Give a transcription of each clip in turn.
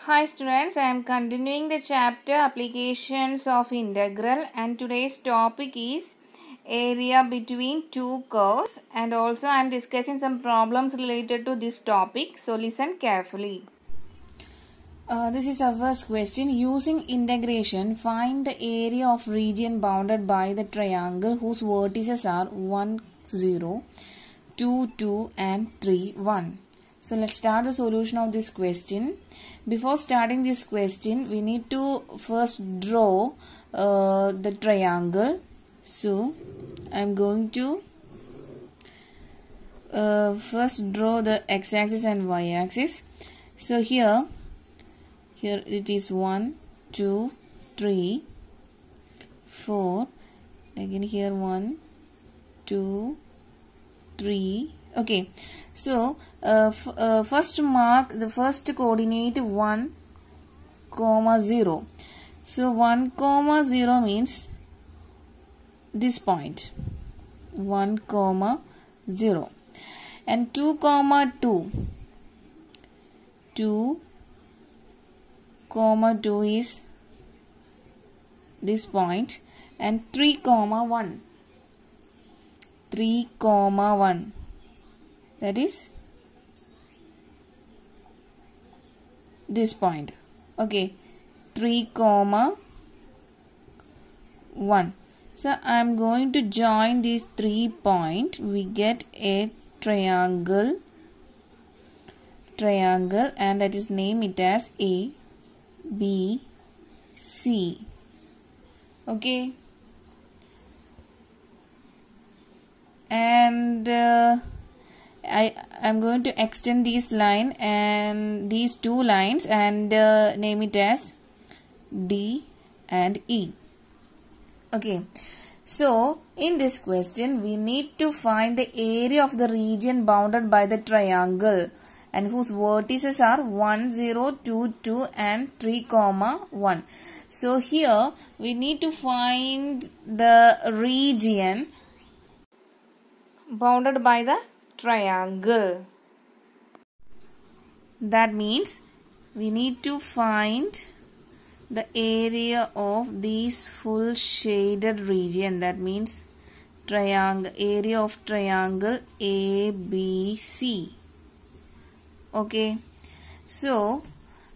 Hi students, I am continuing the chapter applications of integral and today's topic is area between two curves and also I am discussing some problems related to this topic. So listen carefully. This is our first question. Using integration, find the area of region bounded by the triangle whose vertices are 1, 0, 2, 2 and 3, 1. So let's start the solution of this question. Before starting this question, we need to first draw the triangle. So I am going to first draw the x-axis and y-axis. So here it is 1, 2, 3, 4. Again here 1, 2, 3. Okay, so first mark the first coordinate 1, 0. So 1, 0 means this point 1, 0 and 2, 2. 2, 2 is this point and 3, 1. 3, 1. That is this point. Okay, 3, 1. So I am going to join these 3 points. We get a triangle and that is name it as A, B, C. Okay. And I am going to extend this line and these two lines and name it as D and E. Okay, so in this question we need to find the area of the region bounded by the triangle and whose vertices are 1, 0, 2, 2 and 3, 1. So here we need to find the region bounded by the triangle. That means we need to find the area of this full shaded region. That means area of triangle ABC. Okay, so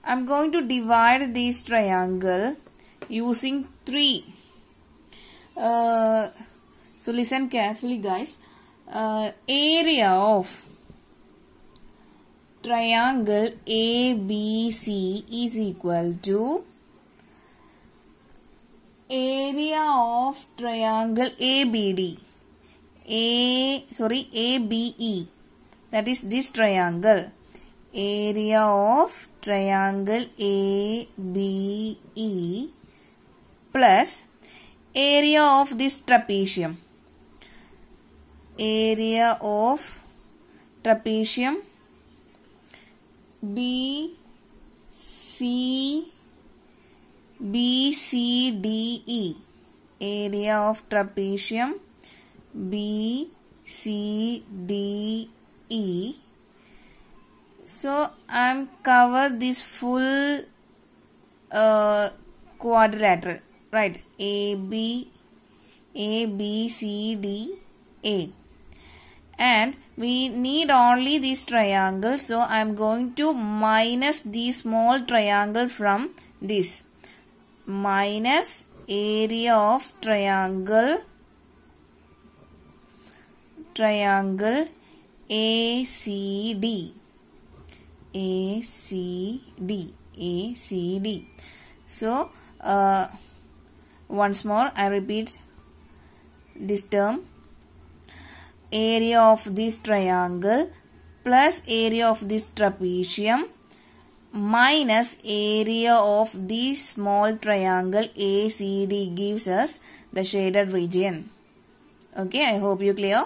I'm going to divide this triangle using 3. So listen carefully guys. Area of triangle ABC is equal to area of triangle ABE. That is this triangle. Area of triangle ABE plus area of this trapezium. Area of trapezium BCDE. Area of trapezium BCDE. So I am cover this full quadrilateral, right? ABCDA. And we need only this triangle, so I am going to minus the small triangle from this. Minus area of triangle ACD. So once more I repeat this term. Area of this triangle plus area of this trapezium minus area of this small triangle ACD gives us the shaded region. Okay, I hope you clear.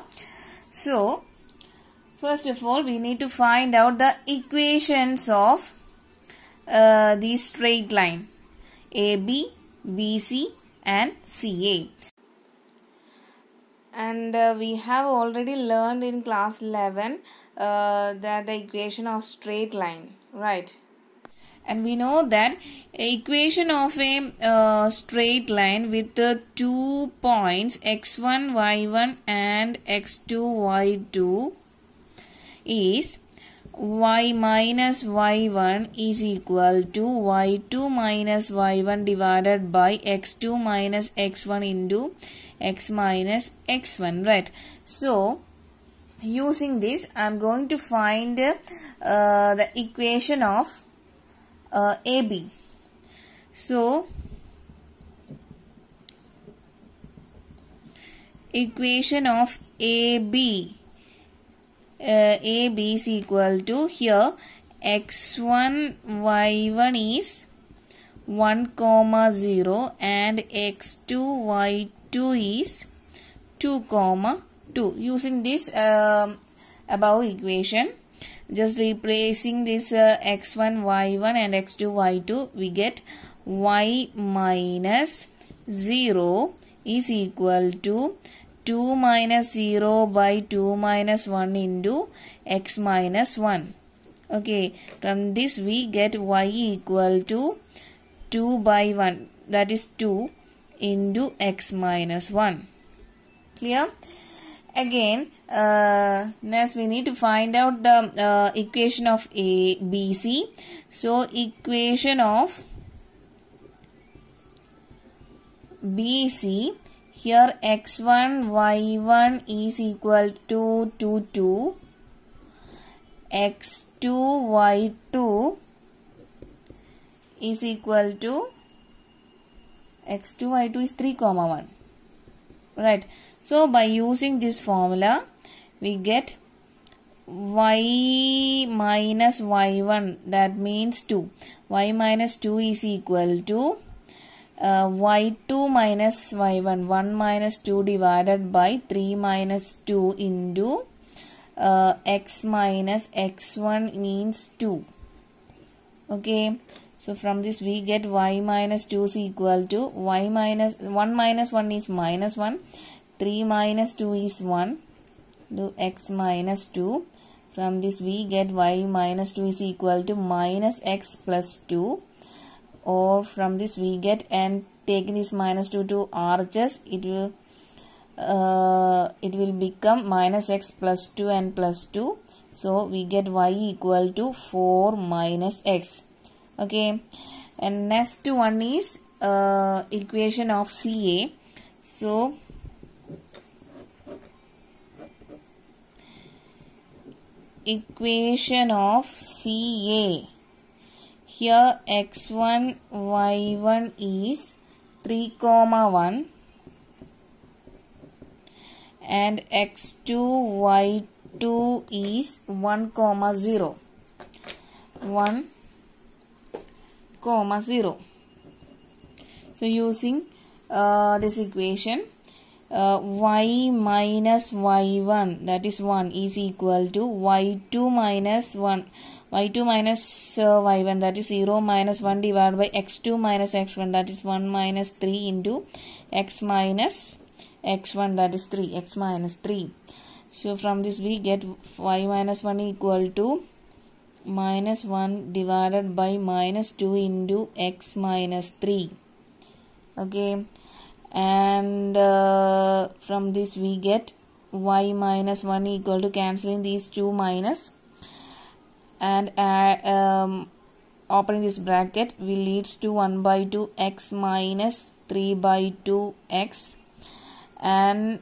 So first of all we need to find out the equations of this straight line AB, BC and CA. And we have already learned in class 11 that the equation of straight line, right? And we know that equation of a straight line with 2 points x1, y1 and x2, y2 is y minus y1 is equal to y2 minus y1 divided by x2 minus x1 into x minus x1, right? So using this, I am going to find the equation of AB. So equation of AB is equal to, here x1 y1 is 1 comma 0 and x2 y2 is 2 comma 2. Using this above equation, just replacing this x1 y1 and x2 y2, we get y minus 0 is equal to 2 minus 0 by 2 minus 1 into x minus 1. Okay, from this we get y equal to 2 by 1, that is 2 into x minus 1. Clear? Again, next we need to find out the equation of ABC. So equation of BC, here x1 y1 is equal to 2 x2 y2 is equal to x2 y2 is 3 comma 1, right? So by using this formula, we get y minus y1, that means 2. Y minus 2 is equal to y2 minus y1, 1 minus 2 divided by 3 minus 2 into x minus x1 means 2. Okay, so from this we get y minus 2 is equal to y minus 1 minus 1 is minus 1, 3 minus 2 is 1, do x minus 2. From this we get y minus 2 is equal to minus x plus 2, or from this we get, and taking this minus 2 to RHS, it will become minus x plus 2 and plus 2. So we get y equal to 4 minus x. Okay, and next one is equation of CA. So equation of CA, here x1 y1 is 3 comma 1 and x2 y2 is 1 comma 0, 1 comma 0. So using this equation, y minus y1, that is 1, is equal to y2 minus 1, y2 minus y1, that is 0 minus 1 divided by x2 minus x1, that is 1 minus 3 into x minus x1, that is 3, x minus 3. So from this we get y minus 1 equal to minus 1 divided by minus 2 into x minus 3. Okay, and from this we get y minus 1 equal to, cancelling these 2 minus, and opening this bracket will leads to 1 by 2 x minus 3 by 2 x, and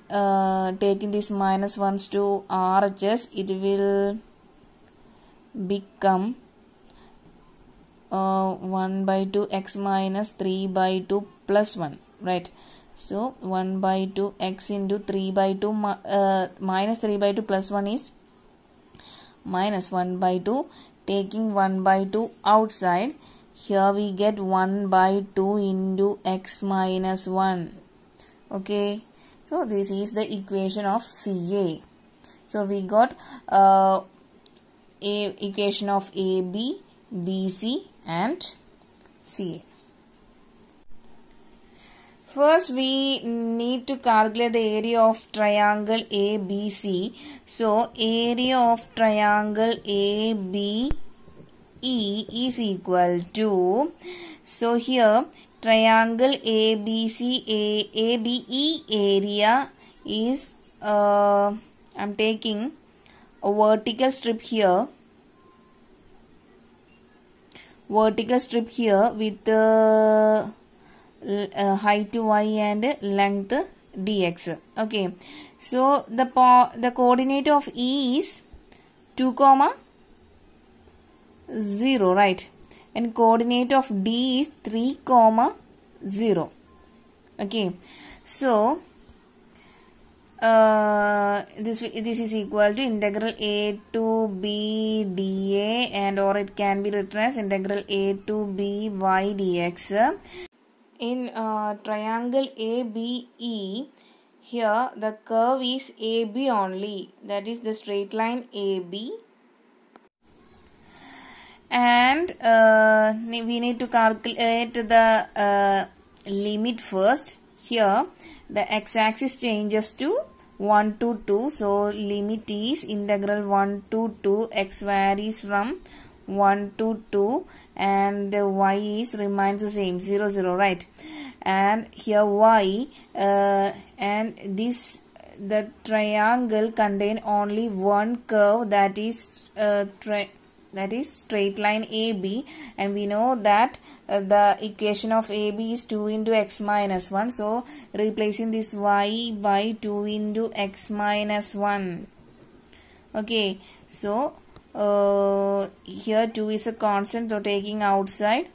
taking this minus 1s to RHS, it will become 1 by 2 x minus 3 by 2 plus 1, right? So 1 by 2 x into 3 by 2 minus 3 by 2 plus 1 is minus 1 by 2. Taking 1 by 2 outside, here we get 1 by 2 into x minus 1. Okay, so this is the equation of CA. So we got equation of AB, BC and CA. First, we need to calculate the area of triangle ABC. So, area of triangle ABCD is equal to, so here triangle ABE area is, I'm taking a vertical strip here with height y and length dx. Okay, so the coordinate of E is 2, 0, right, and coordinate of D is 3, 0. Okay, so this is equal to integral a to b dA, and or it can be written as integral a to b y dx. In triangle ABE, here the curve is AB only, that is the straight line AB, and we need to calculate the limit first. Here the x-axis changes to 1 to 2, so limit is integral 1 to 2, x varies from 1 to 2 and y is remains the same, 0, 0, right, and here y and this, the triangle contain only one curve, that is straight line AB, and we know that the equation of AB is 2 into x minus 1, so replacing this y by 2 into x minus 1. Okay, so here 2 is a constant, so taking outside,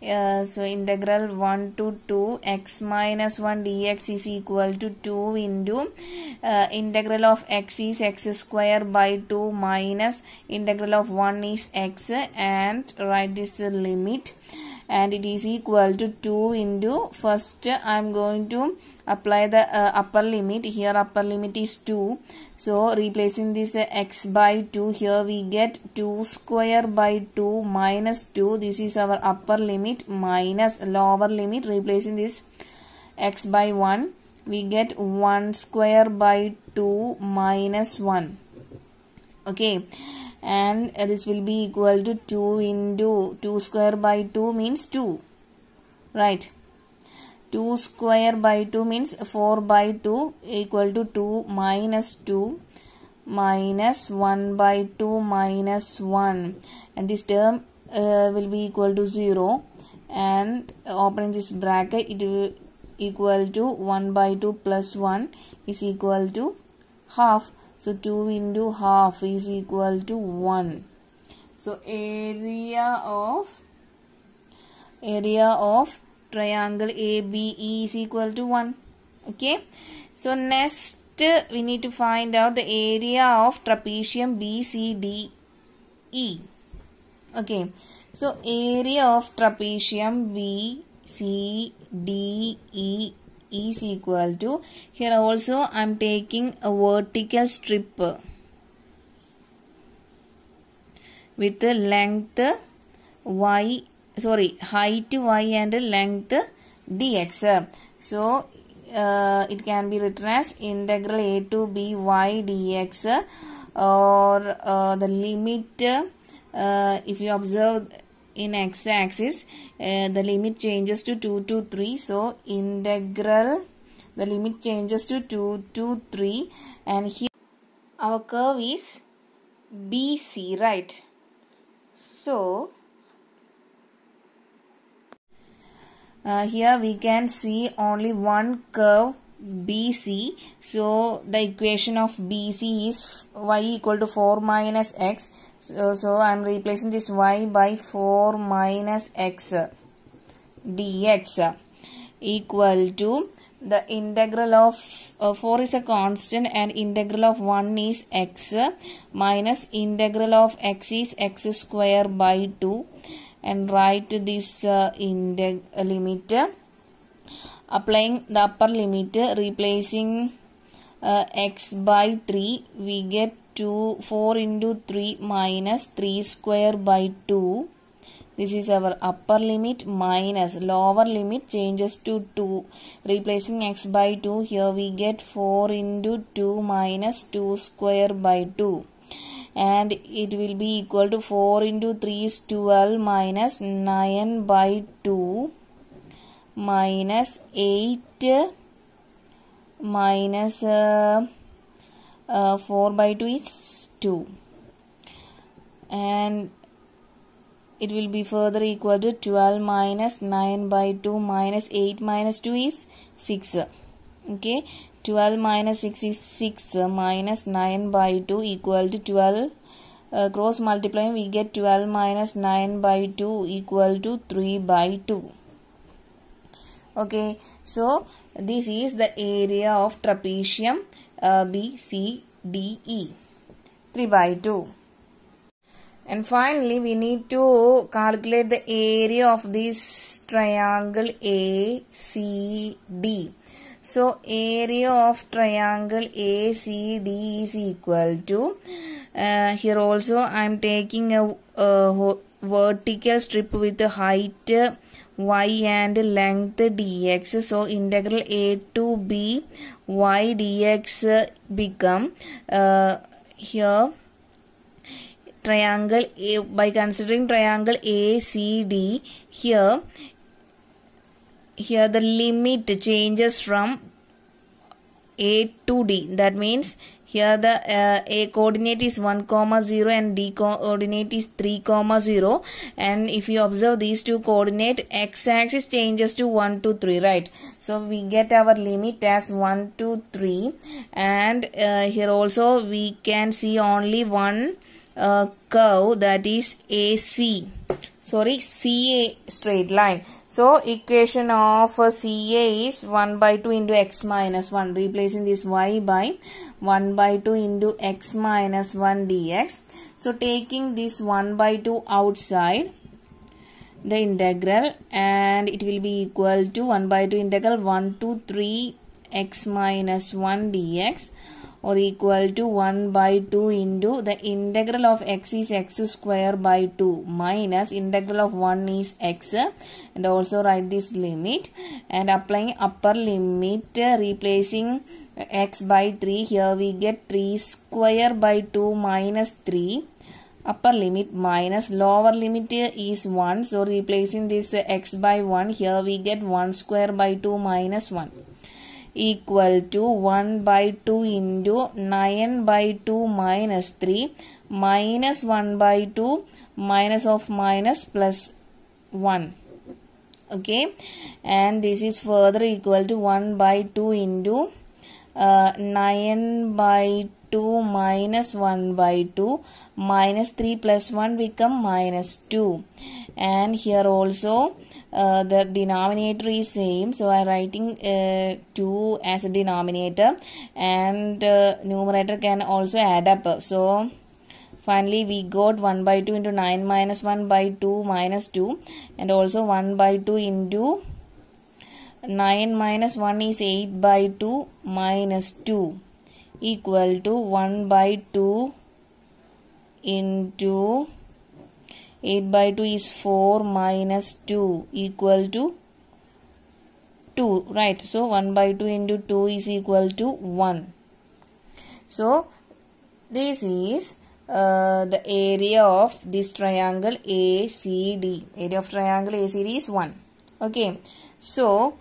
so integral 1 to 2 x minus 1 dx is equal to 2 into integral of x is x square by 2 minus integral of 1 is x, and write this limit, and it is equal to 2 into, first I am going to apply the upper limit. Here upper limit is 2, so replacing this x by 2, here we get 2 square by 2 minus 2, this is our upper limit, minus lower limit, replacing this x by 1, we get 1 square by 2 minus 1. Okay, and this will be equal to 2 into 2 square by 2 means 2, right. 2 square by 2 means 4 by 2 equal to 2 minus 2 minus 1 by 2 minus 1, and this term will be equal to 0, and opening this bracket, it will equal to 1 by 2 plus 1 is equal to half, so 2 into half is equal to 1. So area of triangle ABE is equal to 1. Okay, so next we need to find out the area of trapezium BCDE. Okay, so area of trapezium BCDE is equal to, here also I am taking a vertical strip with the length y, sorry, height y and length dx. So it can be written as integral a to b y dx, or the limit, if you observe in x-axis, the limit changes to 2 to 3, so integral, the limit changes to 2 to 3, and here our curve is BC, right. So here we can see only one curve BC, so the equation of BC is y equal to 4 minus x, so I am replacing this y by 4 minus x dx equal to the integral of 4 is a constant and integral of 1 is x minus integral of x is x square by 2, and write this limit, applying the upper limit, replacing x by 3, we get 4 into 3 minus 3 square by 2. This is our upper limit, minus lower limit changes to 2, replacing x by 2, here we get 4 into 2 minus 2 square by 2, and it will be equal to 4 into 3 is 12 minus 9 by 2 minus 8 minus 4 by 2 is 2, and it will be further equal to 12 minus 9 by 2 minus 8 minus 2 is 6. Okay, 12 minus 6 is 6 minus 9 by 2 equal to 12. Cross multiplying, we get 12 minus 9 by 2 equal to 3 by 2. Okay, so this is the area of trapezium BCDE, 3 by 2. And finally, we need to calculate the area of this triangle ACD. So, area of triangle ACD is equal to, here also I am taking a vertical strip with the height y and length dx. So, integral a to b y dx become here triangle A. By considering triangle ACD, here the limit changes from A to D. That means here the A coordinate is 1, 0 and D coordinate is 3, 0, and if you observe these two coordinate, x axis changes to 1 to 3, right? So we get our limit as 1 to 3, and here also we can see only one curve, that is CA straight line. So equation of CA is 1 by 2 into x minus 1, replacing this y by 1 by 2 into x minus 1 dx. So taking this 1 by 2 outside the integral, and it will be equal to 1 by 2 integral 1 to 3 x minus 1 dx, or equal to 1 by 2 into the integral of x is x square by 2 minus integral of 1 is x, and also write this limit and applying upper limit, replacing x by 3, here we get 3 square by 2 minus 3, upper limit minus lower limit is 1, so replacing this x by 1, here we get 1 square by 2 minus 1, equal to 1 by 2 into 9 by 2 minus 3 minus 1 by 2 minus of minus plus 1. Okay, and this is further equal to 1 by 2 into 9 by 2 minus 1 by 2 minus 3 plus 1 become minus 2, and here also the denominator is same, so I am writing 2 as a denominator, and numerator can also add up. So finally we got 1 by 2 into 9 minus 1 by 2 minus 2, and also 1 by 2 into 9 minus 1 is 8 by 2 minus 2, equal to 1 by 2 into 8 by 2 is 4 minus 2 equal to 2, right? So 1 by 2 into 2 is equal to 1. So this is the area of this triangle ACD. Area of triangle ACD is 1. Okay, so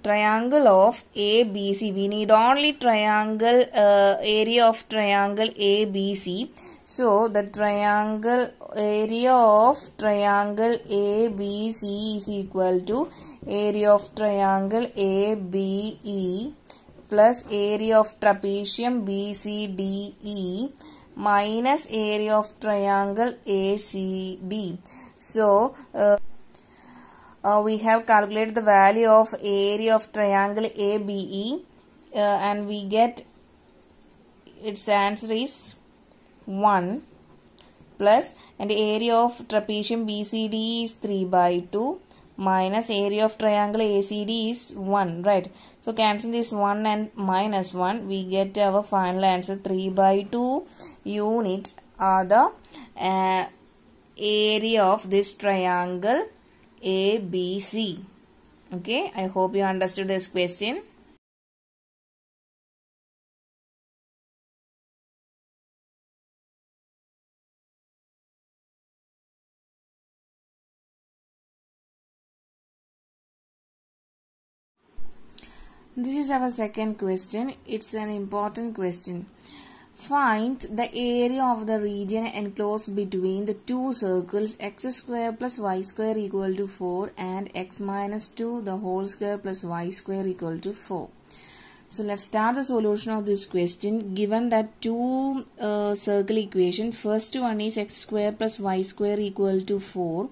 triangle of ABC, we need only triangle area of triangle ABC. So the triangle area of triangle ABC is equal to area of triangle ABE plus area of trapezium BCDE minus area of triangle ACD. So we have calculated the value of area of triangle ABE, and we get its answer is 1 plus, and area of trapezium BCD is 3 by 2 minus area of triangle ACD is 1, right? So cancel this 1 and minus 1, we get our final answer 3 by 2 unit are the area of this triangle ABC. Okay, I hope you understood this question. This is our second question. It's an important question. Find the area of the region enclosed between the two circles x square plus y square equal to 4 and x minus 2 the whole square plus y square equal to 4. So let's start the solution of this question. Given that two circle equation, first one is x square plus y square equal to 4,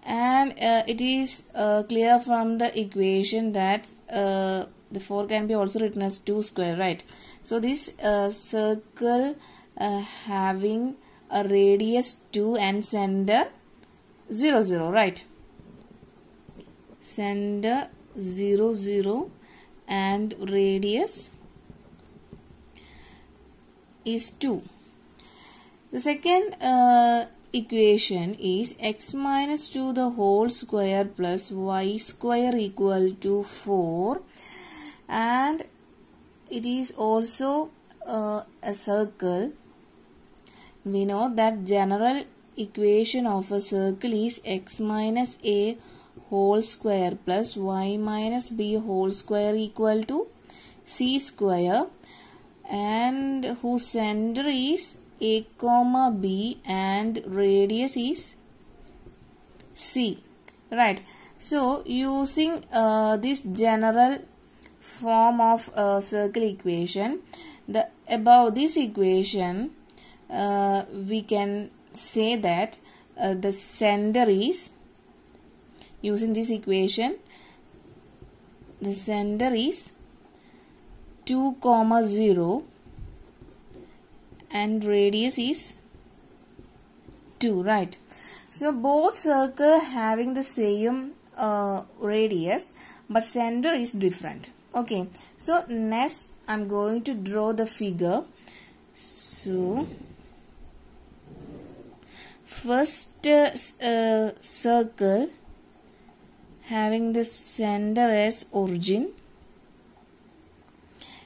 and it is clear from the equation that the 4 can be also written as 2 square, right? So this circle having a radius 2 and center 0 0, right? Center 0 0 and radius is 2. The second equation is x minus 2 the whole square plus y square equal to 4, and it is also a circle. We know that general equation of a circle is x minus a whole square plus y minus b whole square equal to c square, and whose center is a comma b and radius is c, right? So using this general form of circle equation, above this equation we can say that the center is, using this equation, the center is 2, 0 and radius is 2, right? So both circle having the same radius, but center is different. Okay, so next I'm going to draw the figure. So first circle having the center as origin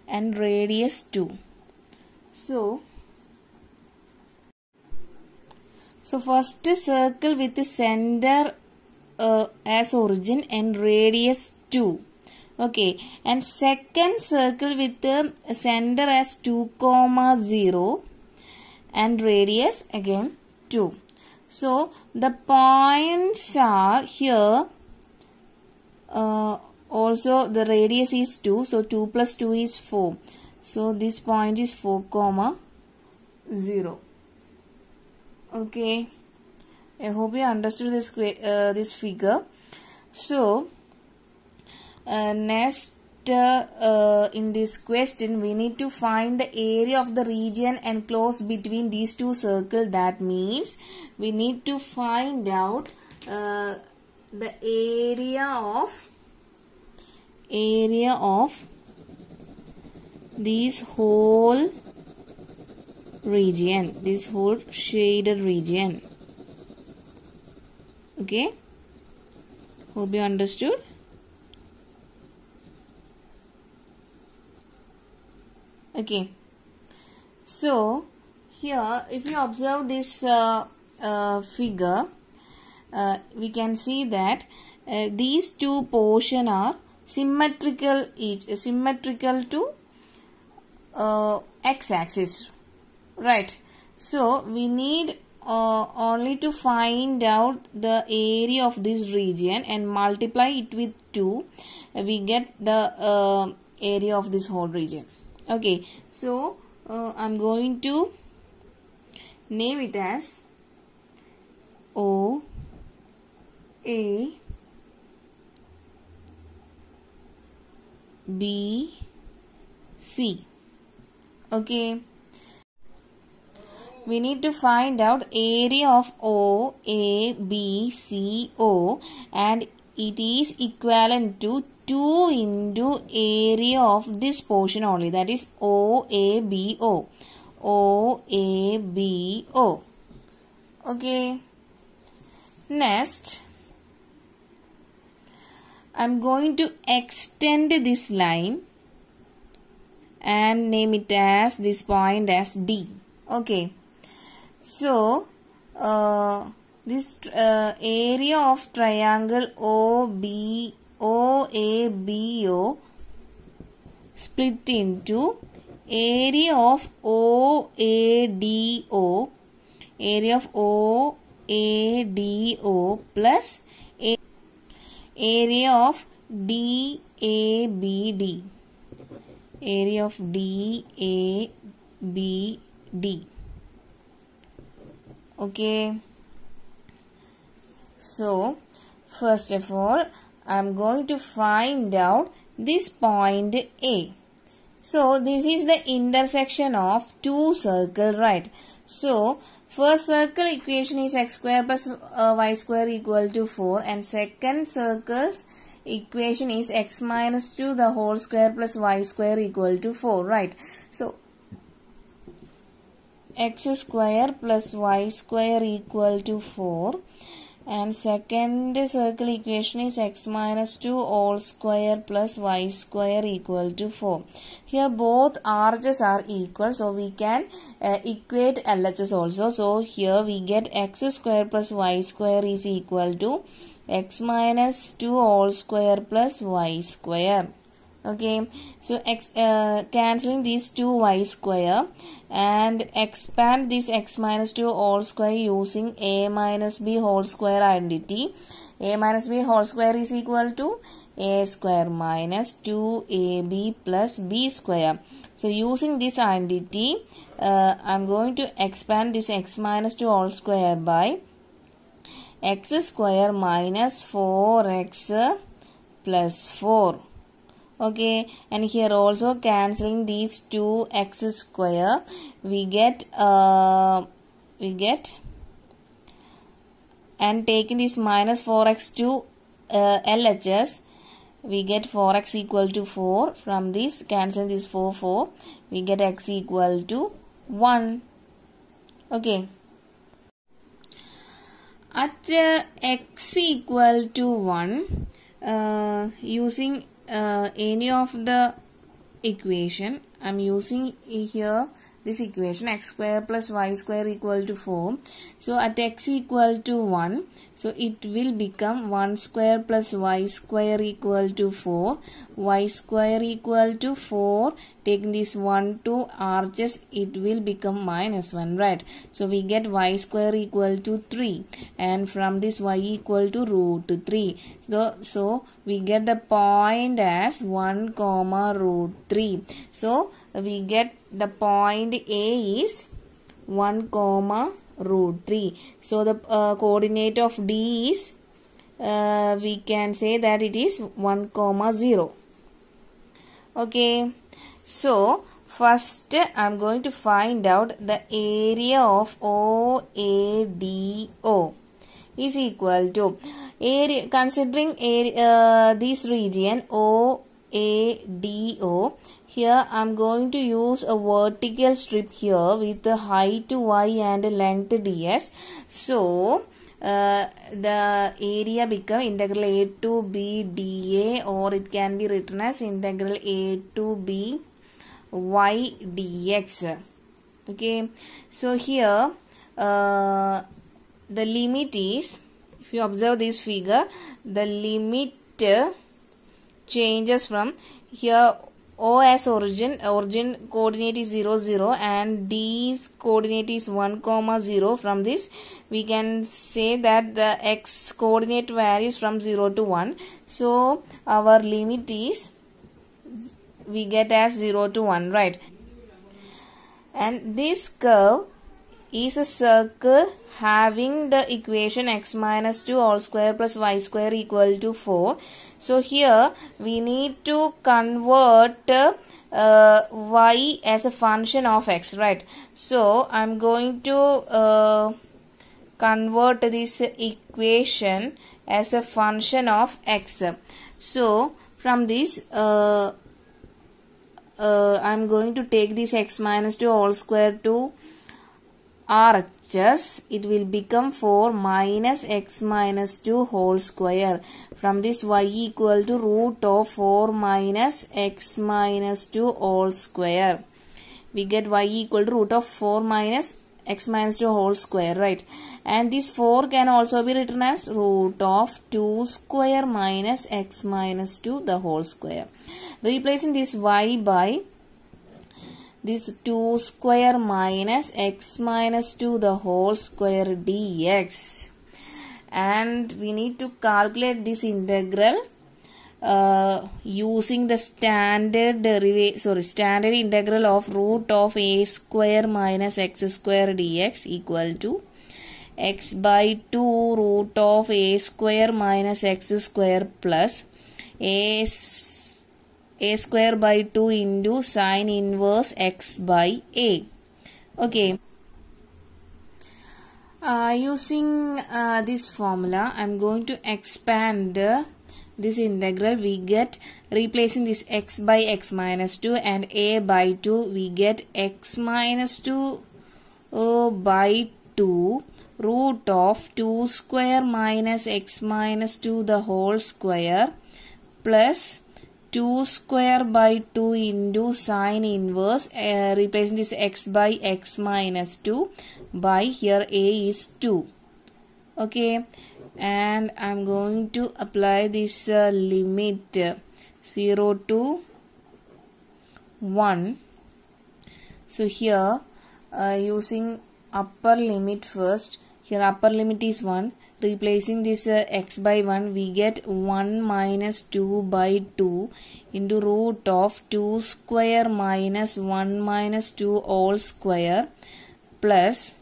and radius 2. So first circle with the center as origin and radius 2. Okay, and second circle with the center as 2, 0 and radius again 2. So the points are here. Also the radius is 2, so 2 plus 2 is 4. So this point is 4, 0. Okay, I hope you understood this figure. So next in this question we need to find the area of the region enclosed between these two circles. That means we need to find out the area of this whole region, this whole shaded region. Okay, hope you understood. Okay, so here if you observe this figure, we can see that these two portions are symmetrical to x-axis, right? So we need only to find out the area of this region and multiply it with 2. We get the area of this whole region. Okay, so I'm going to name it as O A B C. Okay, we need to find out area of O A B C O, and it is equivalent to 2 into area of this portion only, that is OABO. OABO. Okay. Next, I'm going to extend this line and name it as this point as D. Okay. So, this area of triangle OABO split into area of OADO, area of OADO plus area of DABD, area of DABD. Okay. So, first of all, I am going to find out this point A. So, this is the intersection of two circles, right? So, first circle equation is x square plus y square equal to 4, and second circle's equation is x minus 2 the whole square plus y square equal to 4, right? So, x square plus y square equal to 4, and second circle equation is x minus 2 whole square plus y square equal to 4. Here both arches are equal, so we can equate LHS also. So here we get x square plus y square is equal to x minus 2 whole square plus y square. Okay, so cancelling these two y square and expand this x minus 2 whole square using a minus b whole square identity. A minus b whole square is equal to a square minus 2ab plus b square. So using this identity, I am going to expand this x minus 2 whole square by x square minus 4x plus 4. Okay, and here also cancelling these two x square, we get and taking this minus 4x to LHS, we get 4x equal to 4. From this, cancelling this 4, we get x equal to 1. Okay. At x equal to 1, using any of the equation, I am using here this equation x square plus y square equal to 4. So at x equal to 1, so it will become 1 square plus y square equal to 4, y square equal to 4. Taking this 1 to arches, it will become minus 1, right? So we get y square equal to 3, and from this y equal to root 3. So we get the point as 1 comma root 3. So we get the point A is 1 comma root 3. So the coordinate of D is, we can say that it is 1 comma 0. Okay. So first I am going to find out the area of OADO is equal to area, considering area, this region OADO. Here I am going to use a vertical strip here with the height y and length ds. So the area become integral a to b dA, or it can be written as integral a to b y dx. Okay, so here the limit is, if you observe this figure, the limit changes from here. O as origin coordinate is 0, 0, and D's coordinate is 1, 0. From this, we can say that the x coordinate varies from 0 to 1. So our limit is, we get as 0 to 1, right? And this curve is a circle having the equation x minus 2 whole square plus y square equal to 4. So here we need to convert y as a function of x, right? So I am going to convert this equation as a function of x. So from this I am going to take this x minus 2 whole square to RHS. It will become 4 minus x minus 2 whole square. From this, y equal to root of 4 minus x minus 2 whole square. We get y equal to root of 4 minus x minus 2 whole square, right? And this 4 can also be written as root of 2 square minus x minus 2 the whole square. Replacing this y by this 2 square minus x minus 2 the whole square dx. And we need to calculate this integral using the standard integral of root of a square minus x square dx equal to x by 2 root of a square minus x square plus a square by 2 into sine inverse x by a. Okay. Using this formula, I am going to expand this integral. We get, replacing this x by x minus 2 and a by 2, we get x minus 2 by 2 root of 2 square minus x minus 2 the whole square plus 2 square by 2 into sine inverse, replacing this x by x minus 2 by, here a is 2. Okay, and I am going to apply this limit 0 to 1. So here using upper limit first, here upper limit is 1. Replacing this x by 1, we get 1 minus 2 by 2 into root of 2 square minus 1 minus 2 all square plus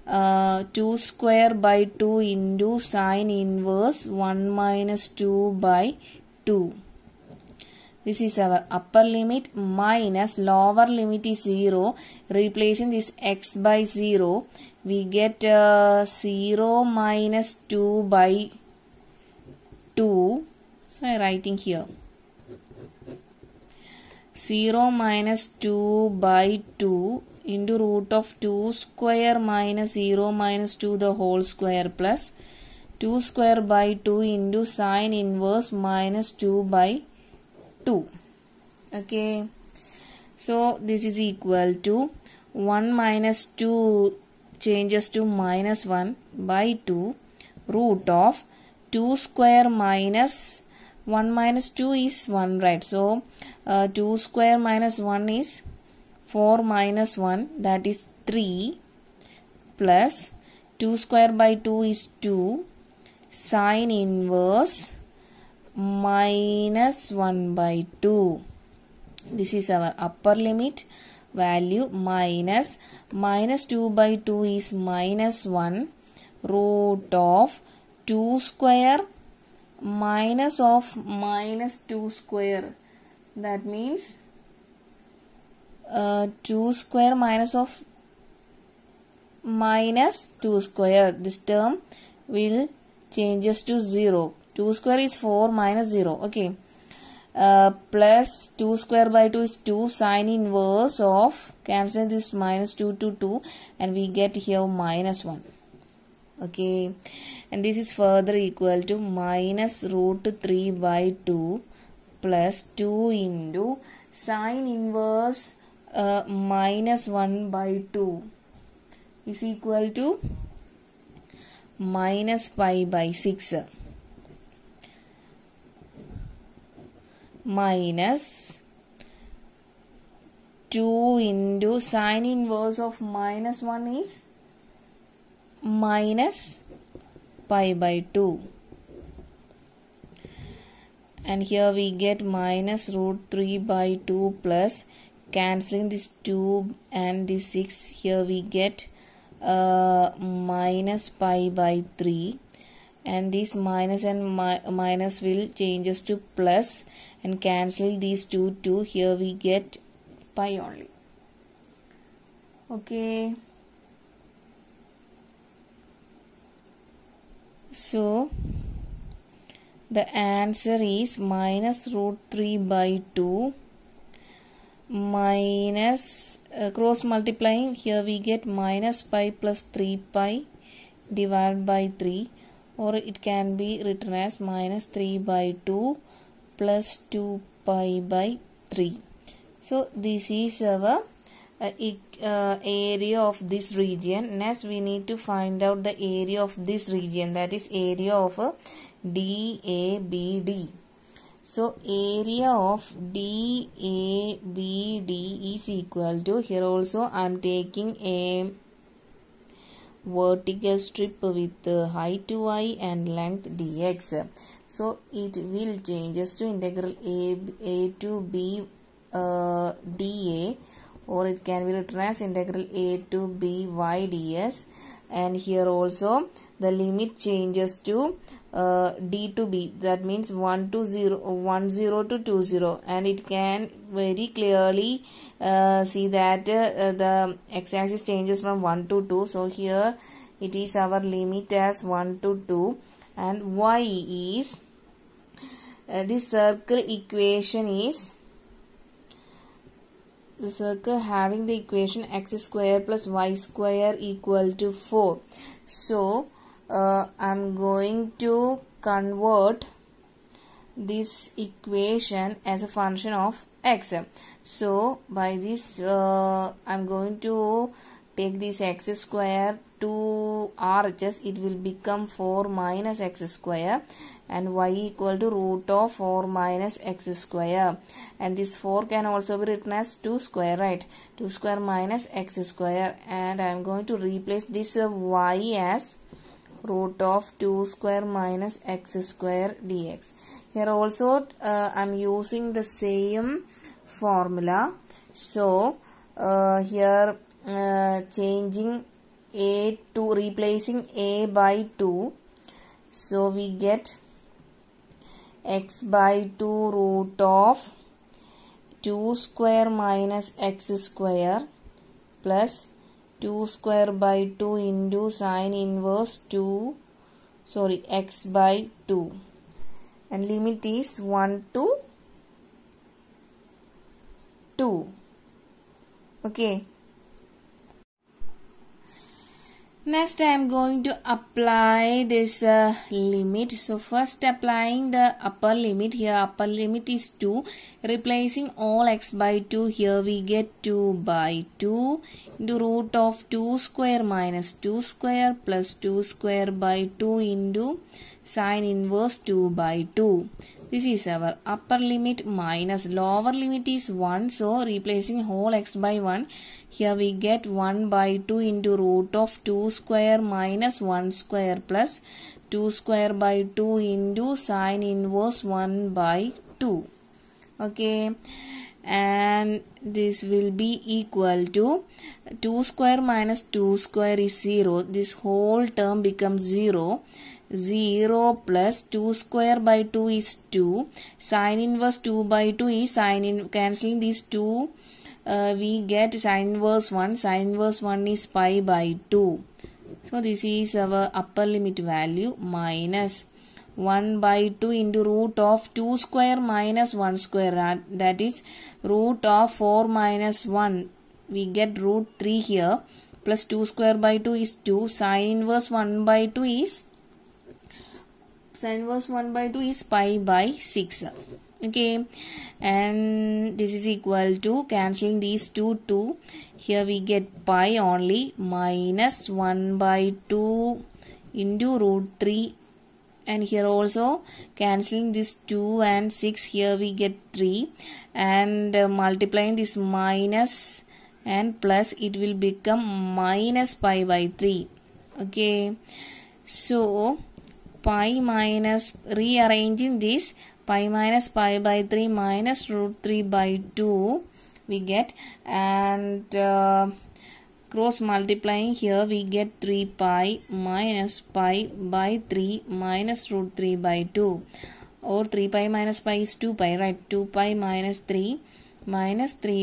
2 square by 2 into sine inverse 1 minus 2 by 2. This is our upper limit minus lower limit is 0. Replacing this x by 0, we get 0 minus 2 by 2. So I am writing here 0 minus 2 by 2 into root of 2 square minus 0 minus 2 the whole square plus 2 square by 2 into sine inverse minus 2 by 2. Okay, so this is equal to 1 minus 2 changes to minus 1 by 2 root of 2 square minus 1 minus 2 is 1, right? So 2 square minus 1 is 4 minus 1, that is 3, plus 2 square by 2 is 2 sine inverse minus 1 by 2. This is our upper limit value minus 2 by 2 is minus 1 root of 2 square minus of minus 2 square, that means 2 square minus of minus 2 square. This term will changes to 0. 2 square is 4 minus 0. Okay. Plus 2 square by 2 is 2 sine inverse of, cancel this minus 2 to 2 and we get here minus 1. Okay. And this is further equal to minus root 3 by 2 plus 2 into sine inverse minus 1 by 2 is equal to minus pi by 6 minus 2 into sine inverse of minus 1 is minus pi by 2, and here we get minus root 3 by 2 plus, cancelling this 2 and this 6, here we get minus pi by 3, and this minus and minus will changes to plus and cancel these 2, here we get pi only. Okay, so the answer is minus root 3 by 2 minus cross multiplying, here we get minus pi plus 3 pi divided by 3, or it can be written as minus 3 by 2 plus 2 pi by 3. So this is our area of this region. Next we need to find out the area of this region, that is area of DABD. So area of DABD is equal to, here also I am taking a vertical strip with height y and length dx. So it will changes to integral a to b dA, or it can be written as integral a to b y ds, and here also the limit changes to d to b, that means 1 to 0, 1 0 to 2 0, and it can very clearly see that the x-axis changes from 1 to 2. So here it is our limit as 1 to 2, and y is this circle equation is the circle having the equation x square plus y square equal to 4. So I'm going to convert this equation as a function of x. So by this I'm going to take this x square to RHS, it will become 4 minus x square, and y equal to root of 4 minus x square, and this 4 can also be written as 2 square, right? 2 square minus x square, and I am going to replace this y as root of 2 square minus x square dx. Here also I am using the same formula. So here changing a to, replacing a by 2, so we get x by 2 root of 2 square minus x square plus 2 square by 2 into sine inverse x by 2, and limit is 1 to 2. Okay. Next I am going to apply this limit. So first applying the upper limit. Here upper limit is 2. Replacing all x by 2. Here we get 2 by 2 into root of 2 square minus 2 square plus 2 square by 2 into sine inverse 2 by 2. This is our upper limit, minus lower limit is 1. So replacing whole x by 1. Here we get 1 by 2 into root of 2 square minus 1 square plus 2 square by 2 into sine inverse 1 by 2. Okay. And this will be equal to 2 square minus 2 square is 0. This whole term becomes 0. 0 plus 2 square by 2 is 2. Sine inverse 2 by 2 is cancelling these 2. We get sine inverse 1. Sine inverse 1 is pi by 2. So this is our upper limit value, minus 1 by 2 into root of 2 square minus 1 square, that is root of 4 minus 1. We get root 3 here, plus 2 square by 2 is 2. Sine inverse 1 by 2 is pi by 6. Okay, and this is equal to, cancelling these 2, here we get pi only, minus 1 by 2 into root 3, and here also cancelling this 2 and 6, here we get 3, and multiplying this minus and plus, it will become minus pi by 3. Okay, so pi minus, rearranging this, pi minus pi by 3 minus root 3 by 2 we get, and cross multiplying, here we get 3 pi minus pi by 3 minus root 3 by 2, or 3 pi minus pi is 2 pi, right? 2 pi minus 3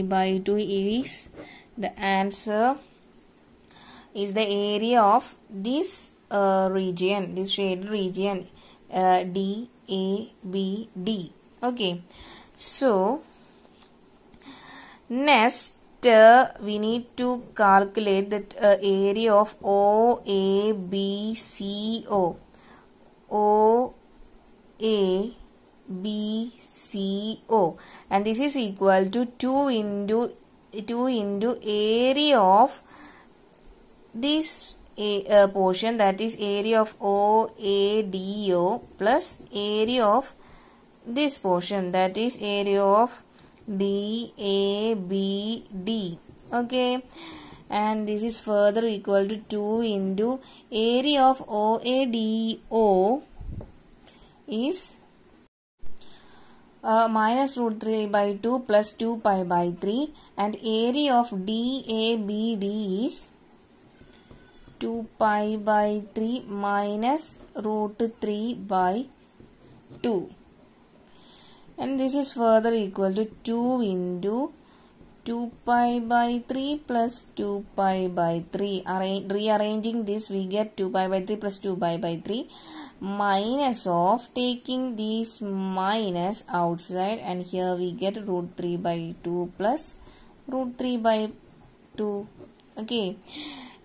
by 2 is the answer, is the area of this region, this shaded region, DABD. Okay, so next we need to calculate the area of OABCO. OABCO, and this is equal to 2 into 2 into area of this portion, that is area of OADO plus area of this portion, that is area of DABD. Okay, and this is further equal to 2 into area of OADO is minus root 3 by 2 plus 2 pi by 3, and area of DABD is 2 pi by 3 minus root 3 by 2, and this is further equal to 2 into 2 pi by 3 plus 2 pi by 3. Rearranging this, we get 2 pi by 3 plus 2 pi by 3 minus of, taking this minus outside, and here we get root 3 by 2 plus root 3 by 2. Okay,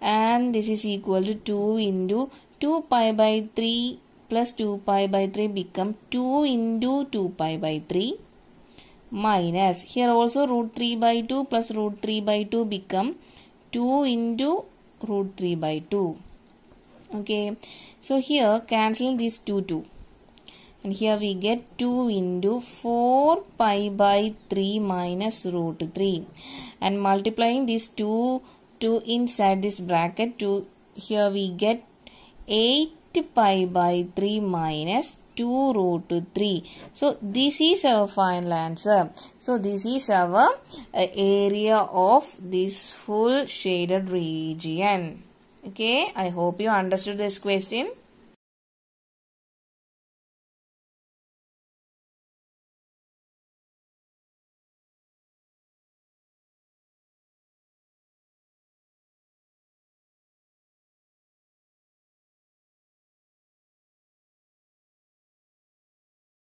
and this is equal to 2 into 2 pi by 3 plus 2 pi by 3 become 2 into 2 pi by 3 minus, here also root 3 by 2 plus root 3 by 2 become 2 into root 3 by 2. Okay, so here cancel this 2, and here we get 2 into 4 pi by 3 minus root 3, and multiplying this 2 inside this bracket, here we get 8 pi by 3 minus 2 root 3. So this is our final answer. So this is our area of this full shaded region. Okay, I hope you understood this question.